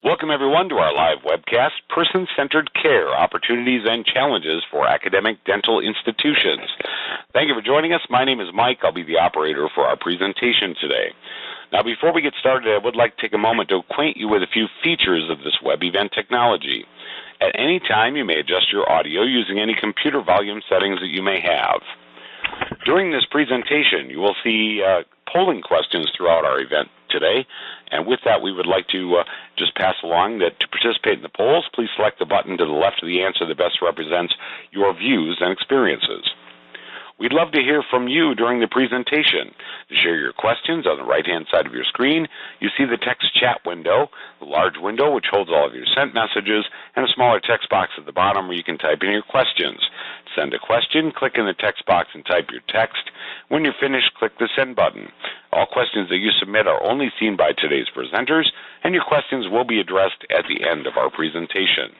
Welcome, everyone, to our live webcast, Person-Centered Care, Opportunities and Challenges for Academic Dental Institutions. Thank you for joining us. My name is Mike. I'll be the operator for our presentation today. Now, before we get started, I would like to take a moment to acquaint you with a few features of this web event technology. At any time, you may adjust your audio using any computer volume settings that you may have. During this presentation, you will see polling questions throughout our event today, and with that, we would like to just pass along that to participate in the polls, please select the button to the left of the answer that best represents your views and experiences. We'd love to hear from you during the presentation. To share your questions, on the right-hand side of your screen, you see the text chat window, the large window which holds all of your sent messages, and a smaller text box at the bottom where you can type in your questions. To send a question, click in the text box and type your text. When you're finished, click the send button. All questions that you submit are only seen by today's presenters, and your questions will be addressed at the end of our presentation.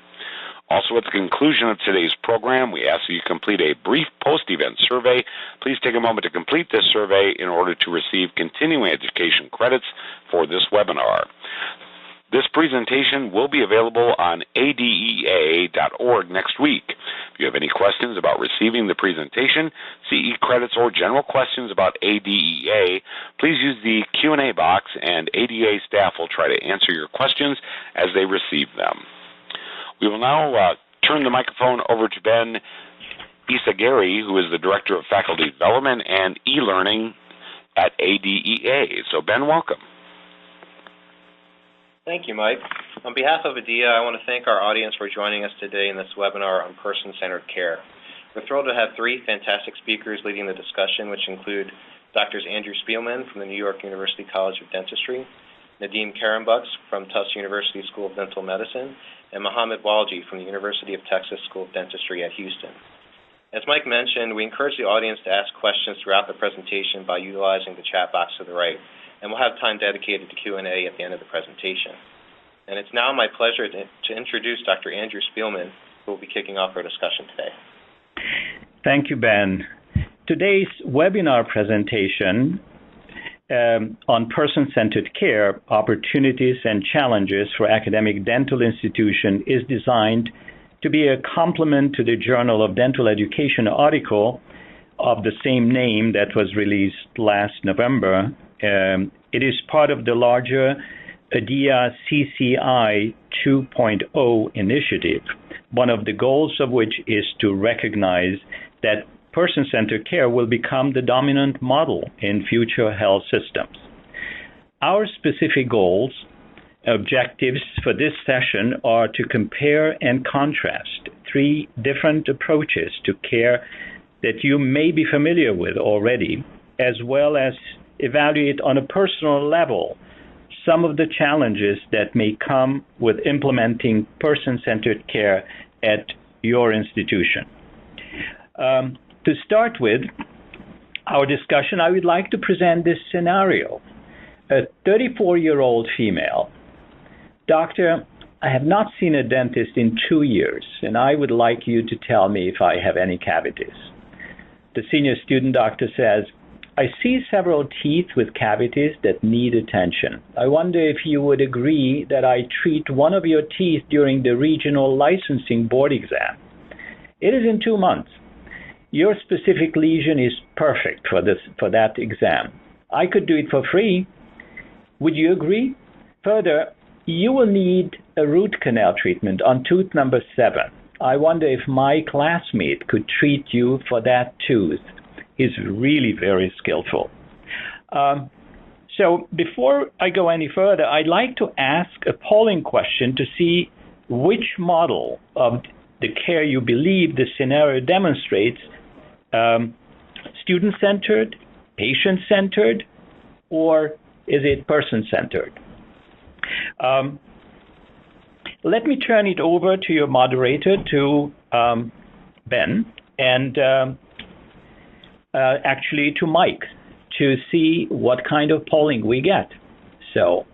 Also, at the conclusion of today's program, we ask that you complete a brief post-event survey. Please take a moment to complete this survey in order to receive continuing education credits for this webinar. This presentation will be available on ADEA.org next week. If you have any questions about receiving the presentation, CE credits, or general questions about ADEA, please use the Q&A box, and ADEA staff will try to answer your questions as they receive them. We will now turn the microphone over to Ben Isagari, who is the Director of Faculty Development and E-Learning at ADEA. So, Ben, welcome. Thank you, Mike. On behalf of ADEA, I want to thank our audience for joining us today in this webinar on person-centered care. We're thrilled to have three fantastic speakers leading the discussion, which include Drs. Andrew Spielman from the New York University College of Dentistry, Nadeem Karambuks from Tufts University School of Dental Medicine, and Mohammed Walji from the University of Texas School of Dentistry at Houston. As Mike mentioned, we encourage the audience to ask questions throughout the presentation by utilizing the chat box to the right, and we'll have time dedicated to Q&A at the end of the presentation. And it's now my pleasure to introduce Dr. Andrew Spielman, who will be kicking off our discussion today. Thank you, Ben. Today's webinar presentation on Person-Centered Care, Opportunities and Challenges for Academic Dental Institution is designed to be a complement to the Journal of Dental Education article of the same name that was released last November. It is part of the larger ADEA CCI 2.0 initiative, one of the goals of which is to recognize that person-centered care will become the dominant model in future health systems. Our specific goals, objectives for this session are to compare and contrast three different approaches to care that you may be familiar with already, as well as evaluate on a personal level some of the challenges that may come with implementing person-centered care at your institution. To start with our discussion, I would like to present this scenario. A 34-year-old female. Doctor, I have not seen a dentist in 2 years, and I would like you to tell me if I have any cavities. The senior student doctor says, I see several teeth with cavities that need attention. I wonder if you would agree that I treat one of your teeth during the regional licensing board exam. It is in 2 months. Your specific lesion is perfect for that exam. I could do it for free. Would you agree? Further, you will need a root canal treatment on tooth number 7. I wonder if my classmate could treat you for that tooth. He's really very skillful. So before I go any further, I'd like to ask a polling question to see which model of the care you believe the scenario demonstrates, student-centered, patient-centered, or is it person-centered? Let me turn it over to your moderator, to Ben, and actually to Mike, to see what kind of polling we get. So.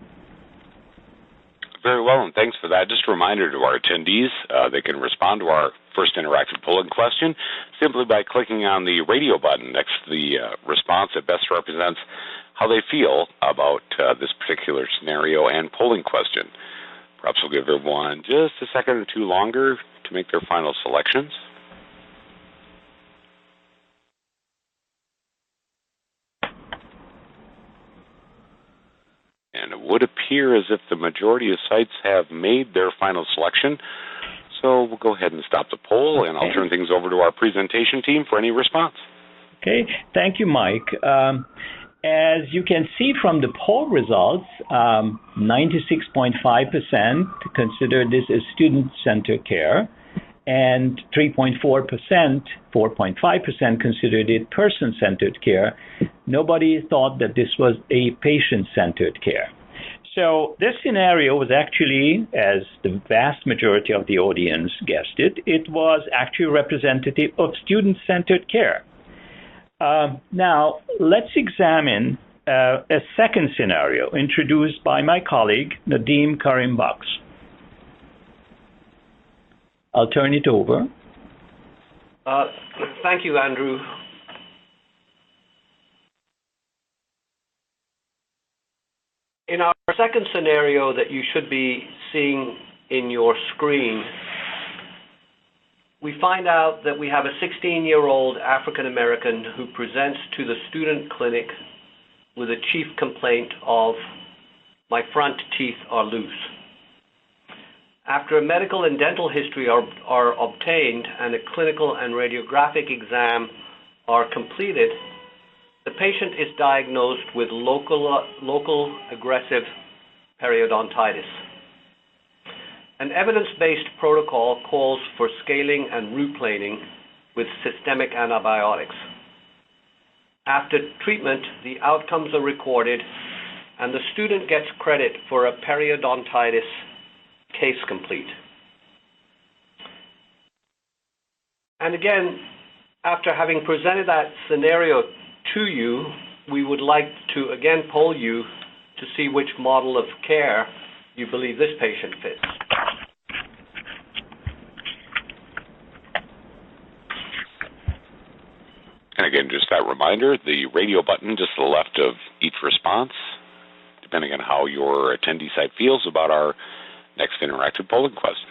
Very well, and thanks for that. Just a reminder to our attendees, they can respond to our first interactive polling question simply by clicking on the radio button next to the response that best represents how they feel about this particular scenario and polling question. Perhaps we'll give everyone just a second or two longer to make their final selections. And it would appear as if the majority of sites have made their final selection. So we'll go ahead and stop the poll, and I'll turn things over to our presentation team for any response. Okay, thank you, Mike. As you can see from the poll results, 96.5% consider this as student-centered care, and 3.4%, 4.5% considered it person-centered care. Nobody thought that this was a patient-centered care. So this scenario was actually, as the vast majority of the audience guessed it was actually representative of student-centered care. Now, let's examine a second scenario introduced by my colleague, Nadeem Karim-Baksh. I'll turn it over. Thank you, Andrew. In our second scenario that you should be seeing in your screen, we find out that we have a 16-year-old African American who presents to the student clinic with a chief complaint of, "My front teeth are loose." After a medical and dental history are obtained and a clinical and radiographic exam are completed, the patient is diagnosed with local aggressive periodontitis. An evidence-based protocol calls for scaling and root planing with systemic antibiotics. After treatment, the outcomes are recorded, and the student gets credit for a periodontitis case complete. And again, after having presented that scenario to you, we would like to again poll you to see which model of care you believe this patient fits. And again, just that reminder, the radio button just to the left of each response, depending on how your attendee site feels about our next interactive polling question.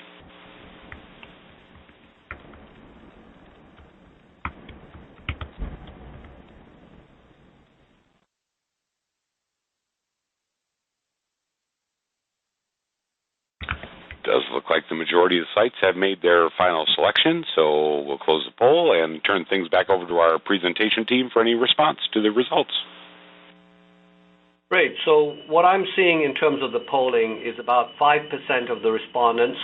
Does look like the majority of the sites have made their final selection, so we'll close the poll and turn things back over to our presentation team for any response to the results. Great. So what I'm seeing in terms of the polling is about 5% of the respondents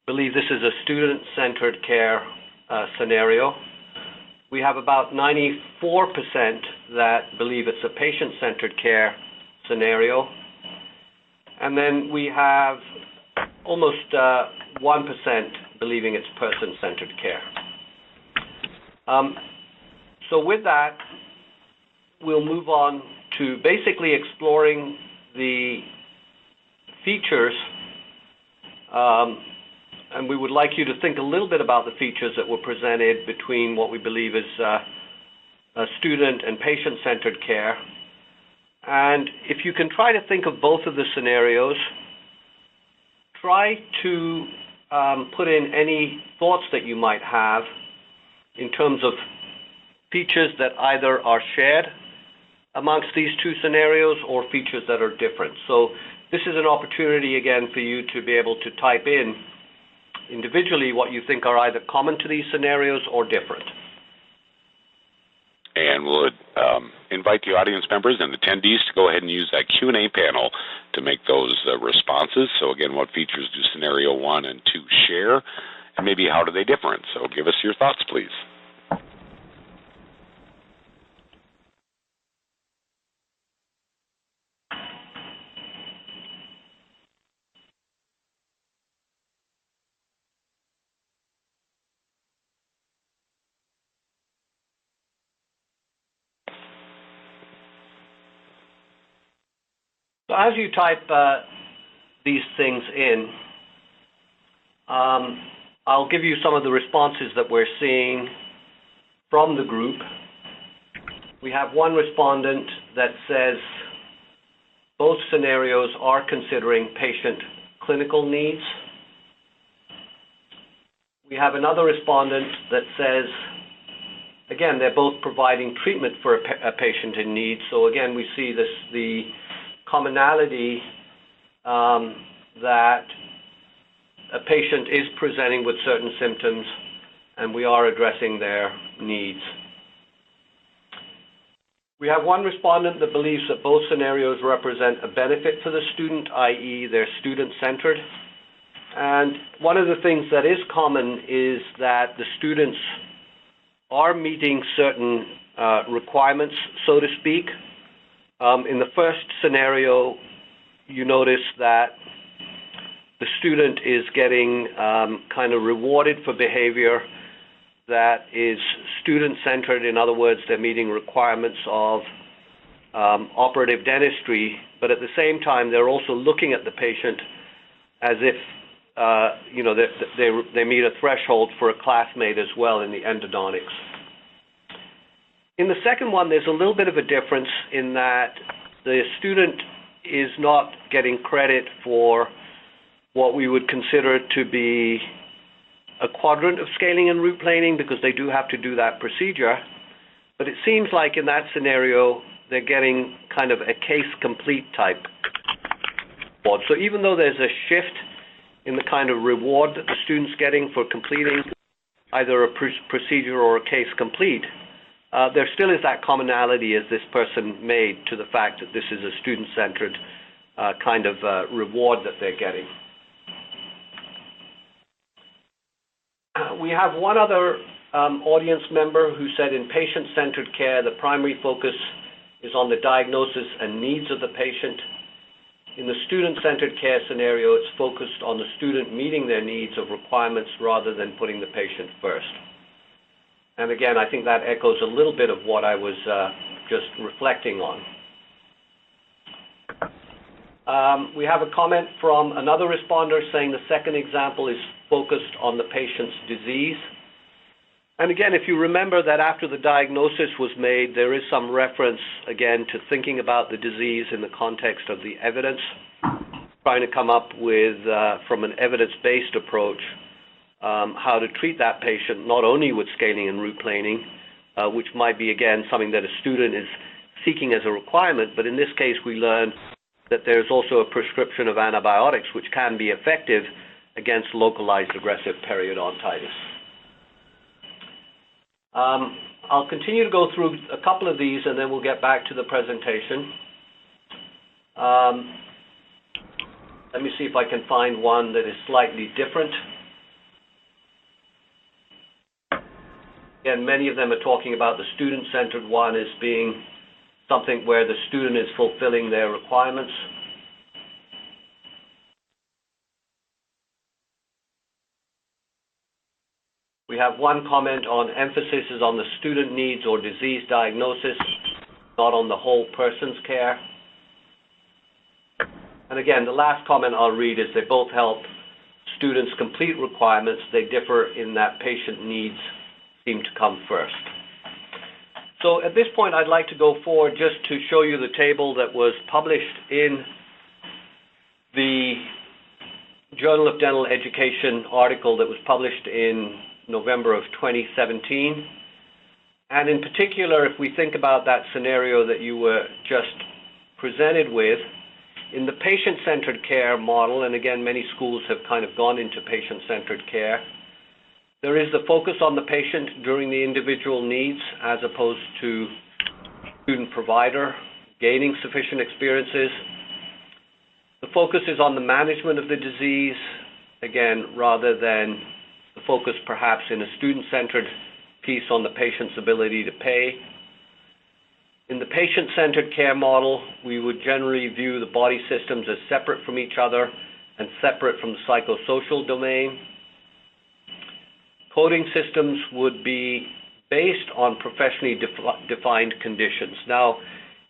believe this is a student-centered care scenario. We have about 94% that believe it's a patient-centered care scenario. And then we have almost 1% believing it's person-centered care. So with that, we'll move on to basically exploring the features, and we would like you to think a little bit about the features that were presented between what we believe is a student and patient-centered care. And if you can try to think of both of the scenarios, try to put in any thoughts that you might have in terms of features that either are shared amongst these two scenarios or features that are different. So this is an opportunity, again, for you to be able to type in individually what you think are either common to these scenarios or different. And we'll invite the audience members and attendees to go ahead and use that Q&A panel to make those responses. So again, what features do scenario 1 and 2 share, and maybe how do they differ? So give us your thoughts, please. So as you type these things in, I'll give you some of the responses that we're seeing from the group. We have one respondent that says both scenarios are considering patient clinical needs. We have another respondent that says, again, they're both providing treatment for a patient in need. So again, we see the commonality that a patient is presenting with certain symptoms, and we are addressing their needs. We have one respondent that believes that both scenarios represent a benefit for the student, i.e. they're student-centered. And one of the things that is common is that the students are meeting certain requirements, so to speak. In the first scenario, you notice that the student is getting kind of rewarded for behavior that is student-centered. In other words, they're meeting requirements of operative dentistry, but at the same time, they're also looking at the patient as if they meet a threshold for a classmate as well in the endodontics. In the second one, there's a little bit of a difference in that the student is not getting credit for what we would consider to be a quadrant of scaling and root planing, because they do have to do that procedure. But it seems like in that scenario, they're getting kind of a case complete type reward. So even though there's a shift in the kind of reward that the student's getting for completing either a procedure or a case complete, there still is that commonality as this person made to the fact that this is a student-centered kind of reward that they're getting. We have one other audience member who said in patient-centered care, the primary focus is on the diagnosis and needs of the patient. In the student-centered care scenario, it's focused on the student meeting their needs of requirements rather than putting the patient first. And again, I think that echoes a little bit of what I was just reflecting on. We have a comment from another responder saying the second example is focused on the patient's disease. And again, if you remember that after the diagnosis was made, there is some reference, again, to thinking about the disease in the context of the evidence, trying to come up with, from an evidence-based approach, how to treat that patient, not only with scaling and root planing, which might be, again, something that a student is seeking as a requirement, but in this case we learn that there's also a prescription of antibiotics which can be effective against localized aggressive periodontitis. I'll continue to go through a couple of these and then we'll get back to the presentation. Let me see if I can find one that is slightly different. Again, many of them are talking about the student-centered one as being something where the student is fulfilling their requirements. We have one comment on emphasis is on the student needs or disease diagnosis, not on the whole person's care. And again, the last comment I'll read is they both help students complete requirements. They differ in that patient needs seem to come first. So at this point, I'd like to go forward just to show you the table that was published in the Journal of Dental Education article that was published in November of 2017. And in particular, if we think about that scenario that you were just presented with, in the patient-centered care model, and again, many schools have kind of gone into patient-centered care, there is the focus on the patient during the individual needs as opposed to student-provider gaining sufficient experiences. The focus is on the management of the disease, again, rather than the focus perhaps in a student-centered piece on the patient's ability to pay. In the patient-centered care model, we would generally view the body systems as separate from each other and separate from the psychosocial domain. Coding systems would be based on professionally defined conditions. Now,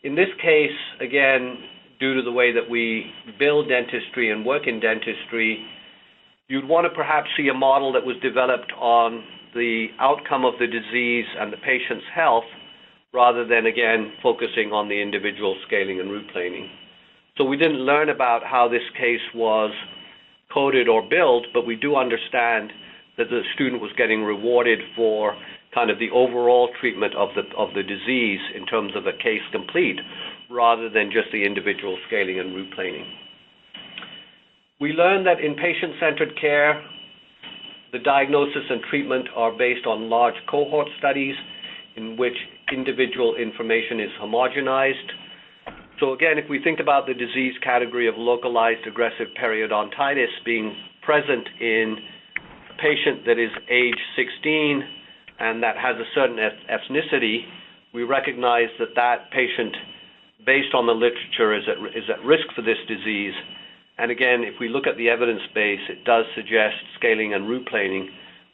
in this case, again, due to the way that we build dentistry and work in dentistry, you'd want to perhaps see a model that was developed on the outcome of the disease and the patient's health rather than, again, focusing on the individual scaling and root planing. So we didn't learn about how this case was coded or billed, but we do understand that the student was getting rewarded for kind of the overall treatment of the disease in terms of a case complete, rather than just the individual scaling and route planing. We learned that in patient-centered care, the diagnosis and treatment are based on large cohort studies in which individual information is homogenized. So again, if we think about the disease category of localized aggressive periodontitis being present in a patient that is age 16 and that has a certain ethnicity, we recognize that that patient, based on the literature, is at risk for this disease. And again, if we look at the evidence base, it does suggest scaling and route planing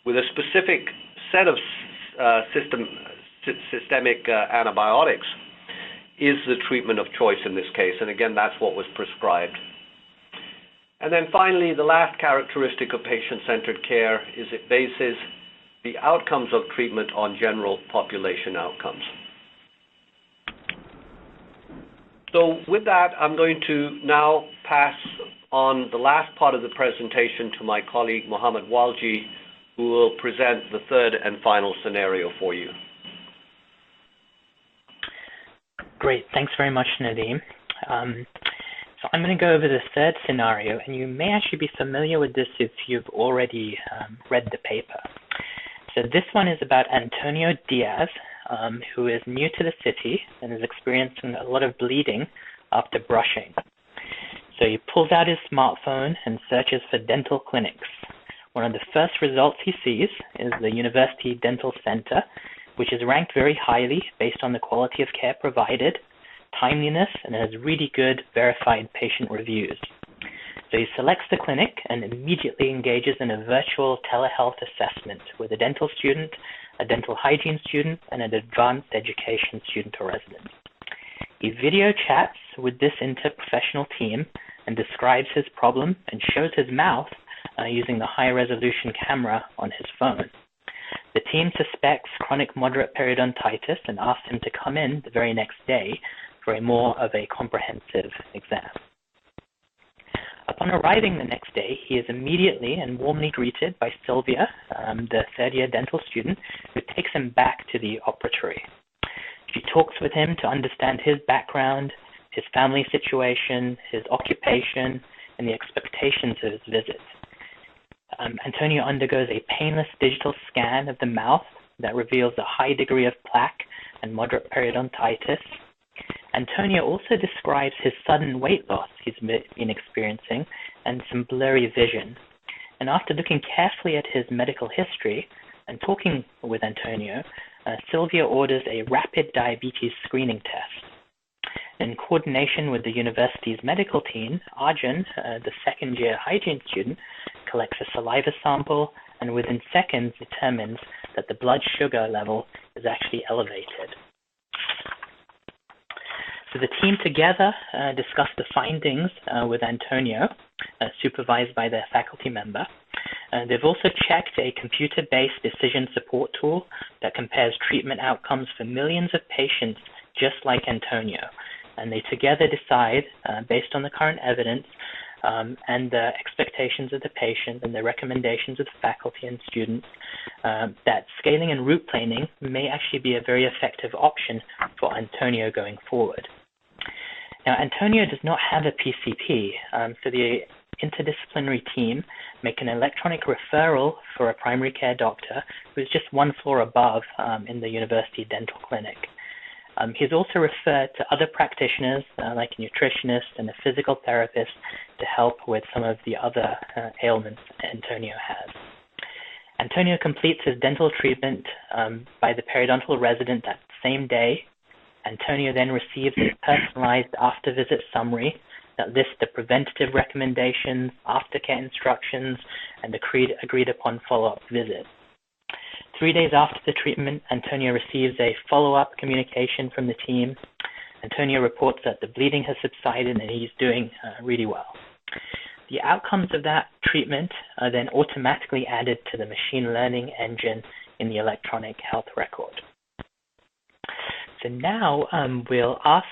with a specific set of systemic antibiotics is the treatment of choice in this case. And again, that's what was prescribed. And then finally, the last characteristic of patient-centered care is it bases the outcomes of treatment on general population outcomes. So with that, I'm going to now pass on the last part of the presentation to my colleague, Mohammed Walji, who will present the third and final scenario for you. Great. Thanks very much, Nadeem. So I'm going to go over the third scenario, and you may actually be familiar with this if you've already read the paper. So this one is about Antonio Diaz, who is new to the city and is experiencing a lot of bleeding after brushing. So he pulls out his smartphone and searches for dental clinics. One of the first results he sees is the University Dental Center, which is ranked very highly based on the quality of care provided, timeliness, and has really good verified patient reviews. So he selects the clinic and immediately engages in a virtual telehealth assessment with a dental student, a dental hygiene student, and an advanced education student or resident. He video chats with this interprofessional team and describes his problem and shows his mouth using the high-resolution camera on his phone. The team suspects chronic moderate periodontitis and asks him to come in the very next day for more of a comprehensive exam. Upon arriving the next day, he is immediately and warmly greeted by Sylvia, the third-year dental student, who takes him back to the operatory. She talks with him to understand his background, his family situation, his occupation, and the expectations of his visit. Antonio undergoes a painless digital scan of the mouth that reveals a high degree of plaque and moderate periodontitis. Antonio also describes his sudden weight loss he's been experiencing and some blurry vision. And after looking carefully at his medical history and talking with Antonio, Sylvia orders a rapid diabetes screening test. In coordination with the university's medical team, Arjun, the second-year hygiene student, collects a saliva sample and within seconds determines that the blood sugar level is actually elevated. So the team together discussed the findings with Antonio, supervised by their faculty member. They've also checked a computer-based decision support tool that compares treatment outcomes for millions of patients just like Antonio. And they together decide, based on the current evidence and the expectations of the patient and the recommendations of the faculty and students, that scaling and route planing may actually be a very effective option for Antonio going forward. Now, Antonio does not have a PCP, so the interdisciplinary team make an electronic referral for a primary care doctor who is just one floor above in the university dental clinic. He's also referred to other practitioners like a nutritionist and a physical therapist to help with some of the other ailments Antonio has. Antonio completes his dental treatment by the periodontal resident that same day. Antonio then receives a personalized after-visit summary that lists the preventative recommendations, aftercare instructions, and agreed-upon follow-up visit. 3 days after the treatment, Antonio receives a follow-up communication from the team. Antonio reports that the bleeding has subsided and he's doing really well. The outcomes of that treatment are then automatically added to the machine learning engine in the electronic health record. So now we'll ask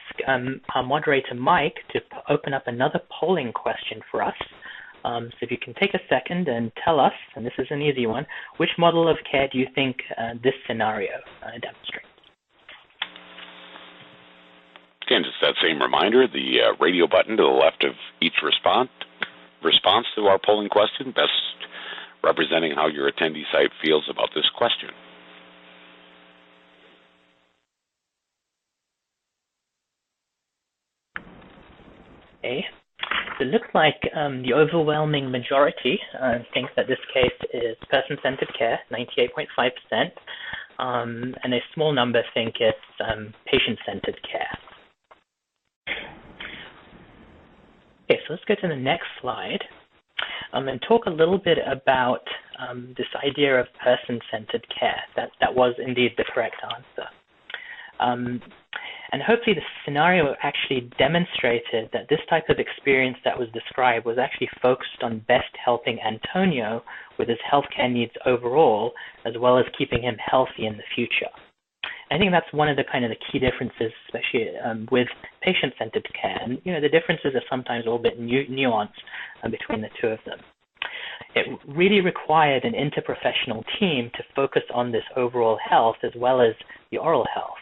our moderator, Mike, to open up another polling question for us So if you can take a second and tell us, and this is an easy one, which model of care do you think this scenario demonstrates? Again, just that same reminder, the radio button to the left of each response to our polling question, best representing how your attendee site feels about this question. Okay. So it looks like the overwhelming majority think that this case is person-centered care, 98.5%, and a small number think it's patient-centered care. Okay, so let's go to the next slide and talk a little bit about this idea of person-centered care. That was indeed the correct answer. And hopefully the scenario actually demonstrated that this type of experience that was described was actually focused on best helping Antonio with his healthcare needs overall, as well as keeping him healthy in the future. I think that's one of the the key differences, especially with patient-centered care. And the differences are sometimes a little bit nuanced between the two of them. It really required an interprofessional team to focus on this overall health as well as the oral health.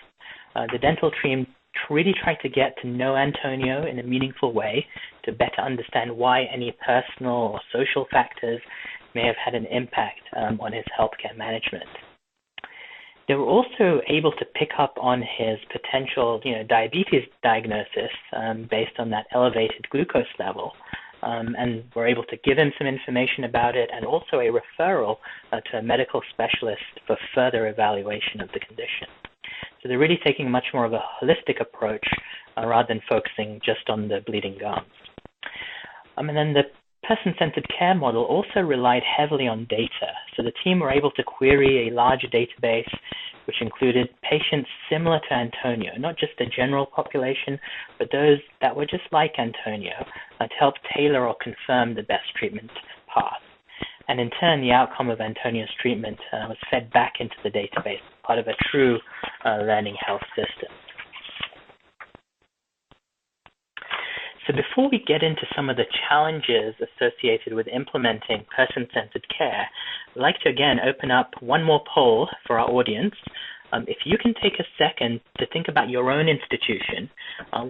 The dental team really tried to get to know Antonio in a meaningful way to better understand why any personal or social factors may have had an impact on his healthcare management. They were also able to pick up on his potential, diabetes diagnosis based on that elevated glucose level, and were able to give him some information about it and also a referral to a medical specialist for further evaluation of the condition. So they're really taking much more of a holistic approach rather than focusing just on the bleeding gums. And then the person-centered care model also relied heavily on data. So the team were able to query a larger database which included patients similar to Antonio, not just the general population, but those that were just like Antonio, to help tailor or confirm the best treatment path. And in turn, the outcome of Antonio's treatment was fed back into the database, part of a true learning health system. So before we get into some of the challenges associated with implementing person-centered care, I'd like to again open up one more poll for our audience. If you can take a second to think about your own institution,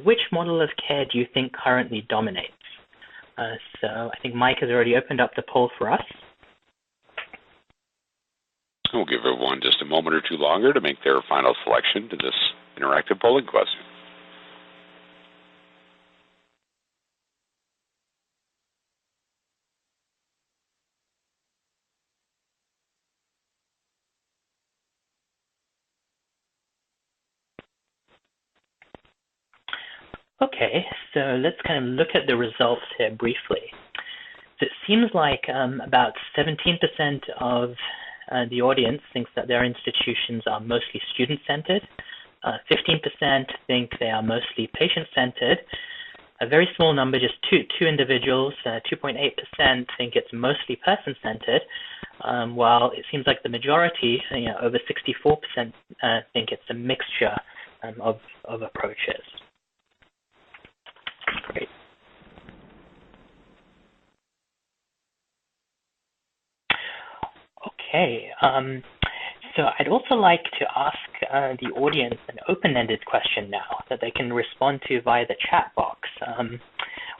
which model of care do you think currently dominates? So I think Mike has already opened up the poll for us. We'll give everyone just a moment or two longer to make their final selection to this interactive polling question. Okay, so let's kind of look at the results here briefly. So it seems like about 17% of the audience thinks that their institutions are mostly student-centered. 15% think they are mostly patient-centered. A very small number, just two individuals, 2.8% think it's mostly person-centered, while it seems like the majority, over 64%, think it's a mixture of approaches. Great. Okay, so I'd also like to ask the audience an open-ended question now that they can respond to via the chat box.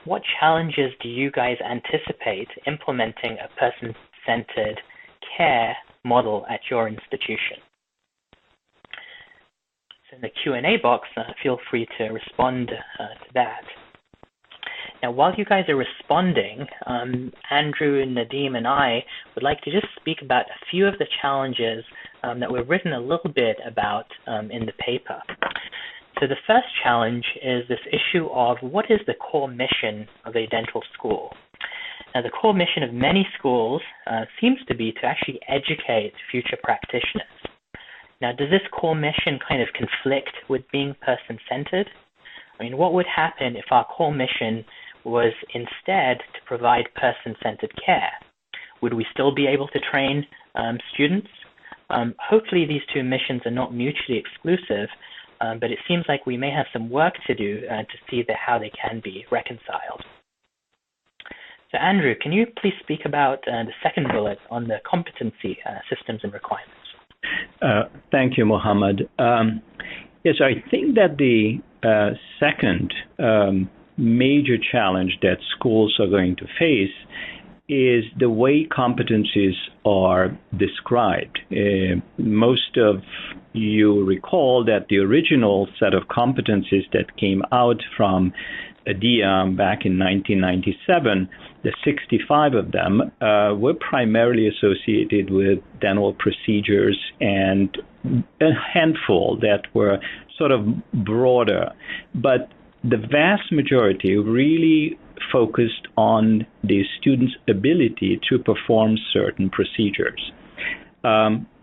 What challenges do you guys anticipate implementing a person-centered care model at your institution? So in the Q&A box, feel free to respond to that. Now, while you guys are responding, Andrew, Nadeem, and I would like to just speak about a few of the challenges that we've written a little bit about in the paper. So the first challenge is this issue of what is the core mission of a dental school? Now, the core mission of many schools seems to be to actually educate future practitioners. Now, does this core mission kind of conflict with being person-centered? I mean, what would happen if our core mission was instead to provide person-centered care? Would we still be able to train students? Hopefully these two missions are not mutually exclusive, but it seems like we may have some work to do to see how they can be reconciled. So Andrew, can you please speak about the second bullet on the competency systems and requirements? Thank you, Mohammed. Yes, I think that the second major challenge that schools are going to face is the way competencies are described. Most of you recall that the original set of competencies that came out from ADEA back in 1997, the 65 of them were primarily associated with dental procedures and a handful that were sort of broader. But the vast majority really focused on the student's ability to perform certain procedures.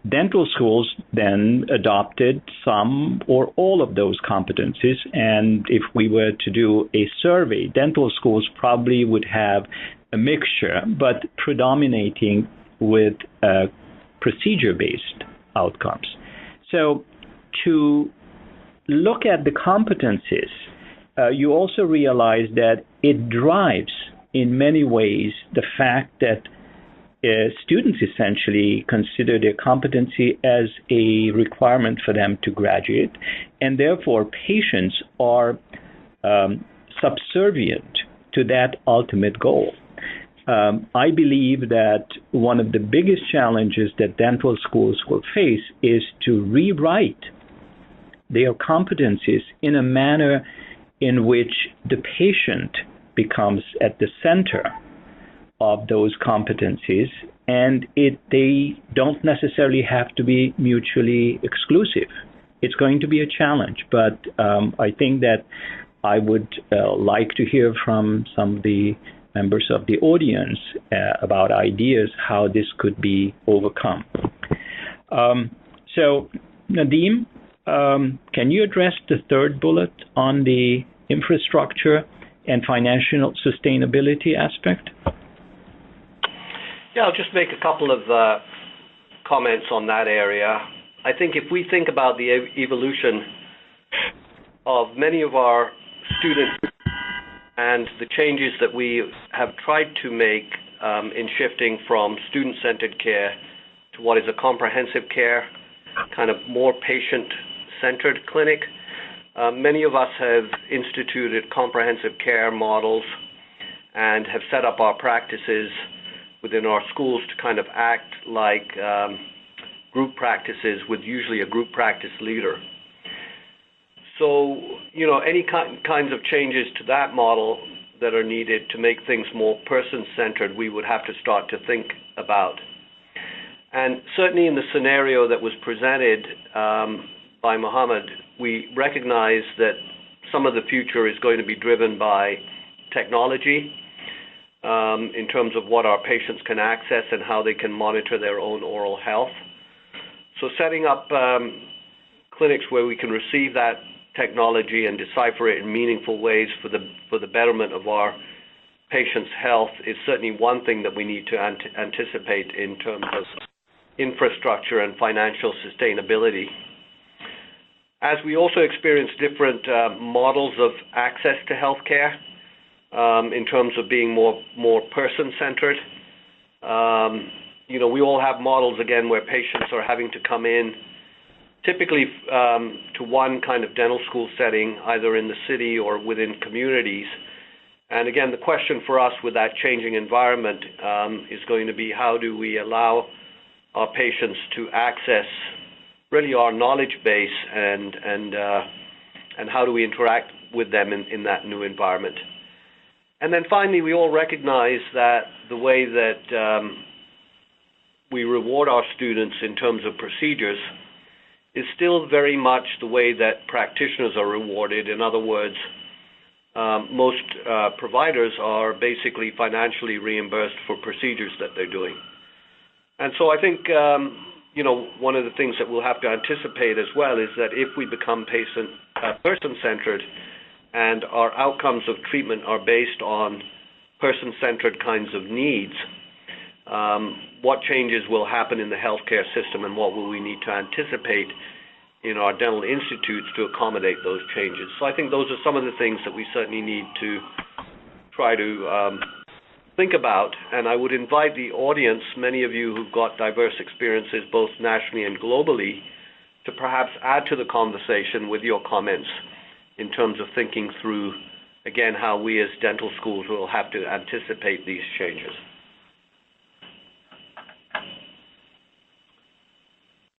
Dental schools then adopted some or all of those competencies, and if we were to do a survey, dental schools probably would have a mixture, but predominating with procedure-based outcomes. So to look at the competencies, you also realize that it drives, in many ways, the fact that students essentially consider their competency as a requirement for them to graduate, and therefore patients are subservient to that ultimate goal. I believe that one of the biggest challenges that dental schools will face is to rewrite their competencies in a manner in which the patient becomes at the center of those competencies, and they don't necessarily have to be mutually exclusive. It's going to be a challenge, but I think that I would like to hear from some of the members of the audience about ideas how this could be overcome. So, Nadeem, can you address the third bullet on the infrastructure and financial sustainability aspect? Yeah, I'll just make a couple of comments on that area. I think if we think about the evolution of many of our students and the changes that we have tried to make in shifting from student-centered care to what is a comprehensive care, kind of more patient-centered clinic, many of us have instituted comprehensive care models and have set up our practices within our schools to kind of act like group practices with usually a group practice leader. So, any kinds of changes to that model that are needed to make things more person-centered, we would have to start to think about. And certainly in the scenario that was presented by Mohammed, we recognize that some of the future is going to be driven by technology in terms of what our patients can access and how they can monitor their own oral health. So setting up clinics where we can receive that technology and decipher it in meaningful ways for the betterment of our patients' health is certainly one thing that we need to anticipate in terms of infrastructure and financial sustainability. As we also experience different models of access to healthcare in terms of being more person-centered, we all have models, again, where patients are having to come in typically to one kind of dental school setting, either in the city or within communities. And again, the question for us with that changing environment is going to be how do we allow our patients to access really our knowledge base and how do we interact with them in that new environment. And then finally, we all recognize that the way that we reward our students in terms of procedures is still very much the way that practitioners are rewarded. In other words, most providers are basically financially reimbursed for procedures that they're doing. And so I think, one of the things that we'll have to anticipate as well is that if we become person-centered and our outcomes of treatment are based on person-centered kinds of needs, what changes will happen in the healthcare system and what will we need to anticipate in our dental institutes to accommodate those changes. So I think those are some of the things that we certainly need to try to think about, and I would invite the audience, many of you who've got diverse experiences both nationally and globally, to perhaps add to the conversation with your comments in terms of thinking through, again, how we as dental schools will have to anticipate these changes.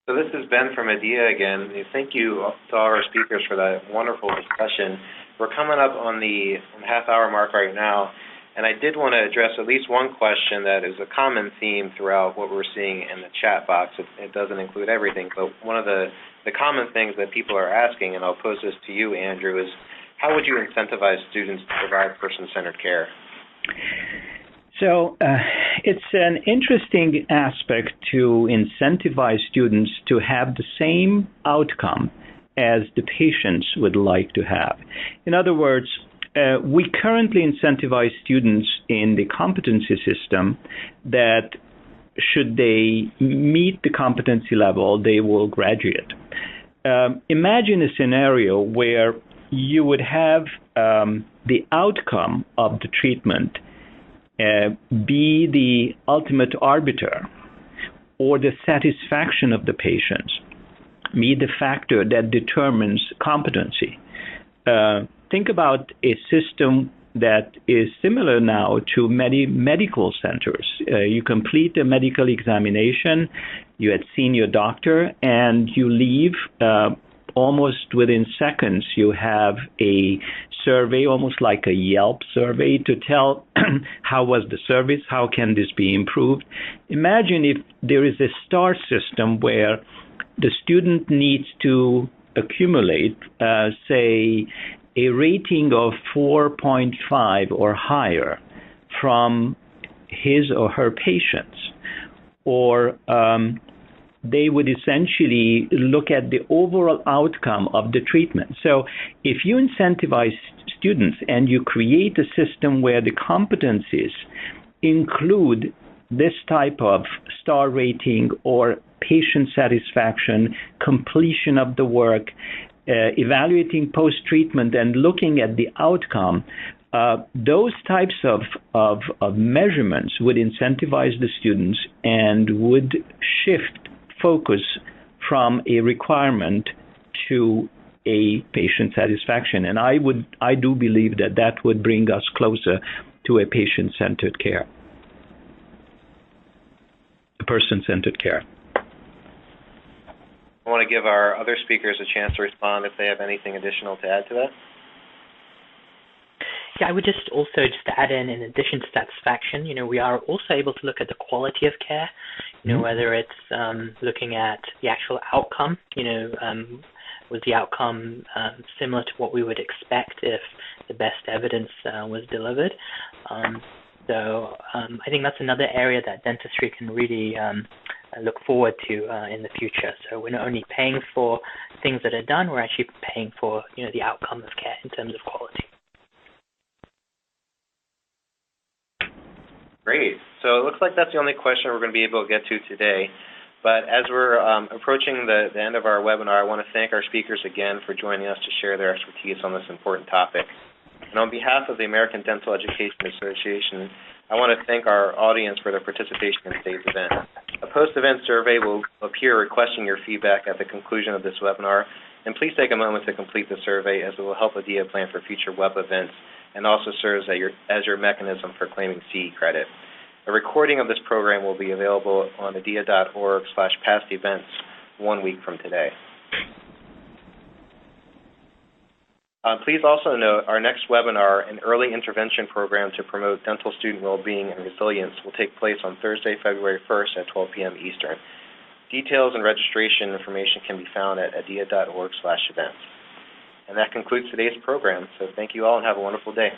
So this is Ben from ADEA again. Thank you to all our speakers for that wonderful discussion. We're coming up on the half-hour mark right now, and I did want to address at least one question that is a common theme throughout what we're seeing in the chat box. It doesn't include everything, but one of the common things that people are asking, and I'll pose this to you, Andrew, is how would you incentivize students to provide person-centered care? So it's an interesting aspect to incentivize students to have the same outcome as the patients would like to have. In other words, we currently incentivize students in the competency system that should they meet the competency level, they will graduate. Imagine a scenario where you would have the outcome of the treatment be the ultimate arbiter, or the satisfaction of the patients be the factor that determines competency. Think about a system that is similar now to many medical centers. You complete a medical examination, you had seen your doctor, and you leave almost within seconds. You have a survey, almost like a Yelp survey, to tell how was the service, how can this be improved. Imagine if there is a star system where the student needs to accumulate, say, a rating of 4.5 or higher from his or her patients, or they would essentially look at the overall outcome of the treatment. So if you incentivize students and you create a system where the competencies include this type of star rating or patient satisfaction, completion of the work, evaluating post-treatment and looking at the outcome, those types of measurements would incentivize the students and would shift focus from a requirement to a patient satisfaction. And I do believe that would bring us closer to a patient-centered care, a person-centered care. I want to give our other speakers a chance to respond if they have anything additional to add to that. Yeah, I would just add in addition to satisfaction, we are also able to look at the quality of care, whether it's looking at the actual outcome, was the outcome similar to what we would expect if the best evidence was delivered. So I think that's another area that dentistry can really look forward to in the future. So we're not only paying for things that are done, we're actually paying for the outcome of care in terms of quality. Great. So it looks like that's the only question we're going to be able to get to today. But as we're approaching the end of our webinar, I want to thank our speakers again for joining us to share their expertise on this important topic. And on behalf of the American Dental Education Association, I want to thank our audience for their participation in today's event. A post-event survey will appear requesting your feedback at the conclusion of this webinar. And please take a moment to complete the survey, as it will help ADEA plan for future web events and also serves as your mechanism for claiming CE credit. A recording of this program will be available on adea.org/past events 1 week from today. Please also note our next webinar, an early intervention program to promote dental student well-being and resilience, will take place on Thursday, February 1st at 12 p.m. Eastern. Details and registration information can be found at adea.org/events. And that concludes today's program, so thank you all and have a wonderful day.